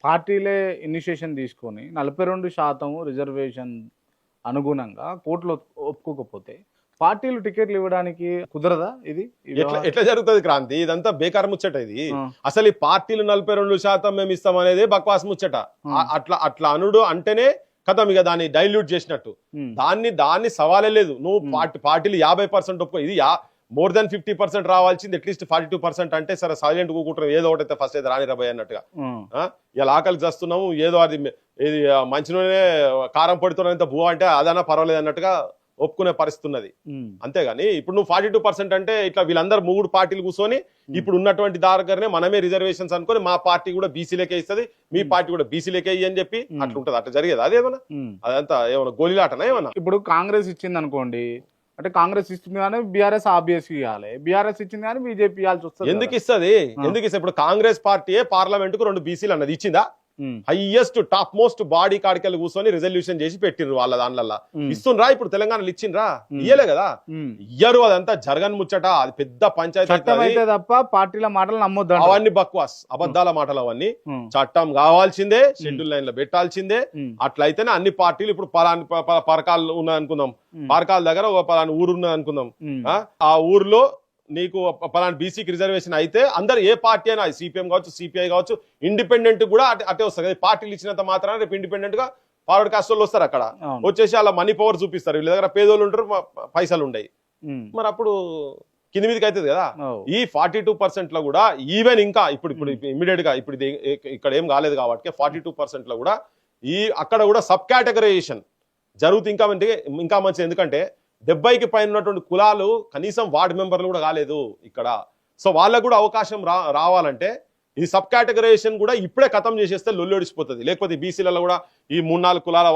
పార్టీలే initiation తీసుకొని 42% reservation అనుగుణంగా కోర్టులో ఒప్పుకోకపోతే పార్టీలు టికెట్లు ఇవ్వడానికి కుదరదా? ఇది ఎట్లా జరుగుతుంది క్రాంతి? ఇదంతా బేకార్ ముచ్చట. ఇది అసలు ఈ పార్టీలు 42% మేము ఇస్తాం అనేది బక్వాస్ ముచ్చట. అట్లా అనుడు అంటేనే కథం, ఇక దాన్ని డైల్యూట్ చేసినట్టు. దాన్ని సవాలే లేదు. నువ్వు పార్టీలు 50% ఒప్పుకో, ఇది మోర్ దాన్ 50% రావాల్సింది అట్లీస్ట్ 42% అంటే సరే సైలెంట్ కూకుంటారు, ఏదో ఒకటి అయితే ఫస్ట్ అయితే రాని రాబోయే అన్నట్టుగా. ఇలా ఆకలికి చేస్తున్నాము, ఏదో అది ఇది మంచి నూనె కారం పడుతున్నంత భూ అంటే అదన్నా పర్వాలేదు అన్నట్టుగా ఒప్పుకునే పరిస్థితి ఉన్నది. అంతేగాని ఇప్పుడు నువ్వు 42% అంటే ఇట్లా వీళ్ళందరూ 3 పార్టీలు కూర్చొని ఇప్పుడు ఉన్నటువంటి దగ్గరనే మనమే రిజర్వేషన్స్ అనుకొని మా పార్టీ కూడా బీసీలకే ఇస్తుంది, మీ పార్టీ కూడా బీసీలకే అని చెప్పి అట్లా ఉంటది. అట్లా జరిగేది అదేమన్నా? అదంతా ఏమన్నా గోలీలాటనా ఏమన్నా? ఇప్పుడు కాంగ్రెస్ ఇచ్చింది అనుకోండి, అంటే కాంగ్రెస్ ఇస్తుంది కానీ బీఆర్ఎస్ ఆబ్వియస్ ఇవ్వాలి, బీఆర్ఎస్ ఇచ్చింది కానీ బీజేపీ ఇవ్వాల్సి వస్తుంది. ఎందుకు ఇస్తుంది? ఇప్పుడు కాంగ్రెస్ పార్టీయే పార్లమెంట్ కు 2 బీసీలు అన్నది ఇచ్చిందా? హైయెస్ట్ టాప్ మోస్ట్ బాడీ కాడికెళ్ళి కూర్చొని రిజల్యూషన్ చేసి పెట్టిర్రు వాళ్ళ దానిలో. ఇస్తుండ్రా? ఇప్పుడు తెలంగాణలో ఇచ్చిండ్రా? ఇయ్యలే కదా, ఇయ్యరు. అదంతా జరగని ముచ్చట, అది పెద్ద పంచాయతీ తప్ప పార్టీల మాటలు నమ్మొద్దు. అవన్నీ బక్వాస్, అబద్ధాల మాటలు అవన్నీ. చట్టం కావాల్సిందే, షెడ్యూల్ లైన్ లో పెట్టాల్సిందే. అట్లయితేనే అన్ని పార్టీలు ఇప్పుడు పరకాలు ఉన్నాయి అనుకుందాం, పరకాల దగ్గర ఒక పలాని ఊరు ఉన్నది అనుకుందాం, ఆ ఊర్లో నీకు పలానా బీసీకి రిజర్వేషన్ అయితే అందరు ఏ పార్టీ అయినా, సిపిఎం కావచ్చు, సిపిఐ కావచ్చు, ఇండిపెండెంట్ కూడా అటే వస్తారు. పార్టీలు ఇచ్చినంత మాత్రాన రేపు ఇండిపెండెంట్ గా ఫార్వర్డ్ కాస్ట్ వాళ్ళు వస్తారు. అక్కడ వచ్చేసి అలా మనీ పవర్ చూపిస్తారు. వీళ్ళ దగ్గర పేదోళ్ళు ఉంటారు, పైసలు ఉండయి. మరి అప్పుడు కింది మీదకి అవుతుంది కదా. ఈ 42% లో కూడా ఈవెన్ ఇంకా ఇప్పుడు ఇమీడియట్ గా ఇప్పుడు ఇక్కడ ఏం కాలేదు కాబట్టి 42% లో కూడా అక్కడ కూడా సబ్ కేటగరైజేషన్ జరుగుతుంది. ఇంకా మంచిది. ఎందుకంటే 70కి పైన ఉన్నటువంటి కులాలు కనీసం వార్డు మెంబర్లు కూడా కాలేదు ఇక్కడ. సో వాళ్ళకు కూడా అవకాశం రావాలంటే ఈ సబ్ కేటగరైజేషన్ కూడా ఇప్పుడే ఖతం చేసేస్తే లొల్లి ఒడిచిపోతుంది. లేకపోతే బీసీలలో కూడా ఈ 3-4 కులాల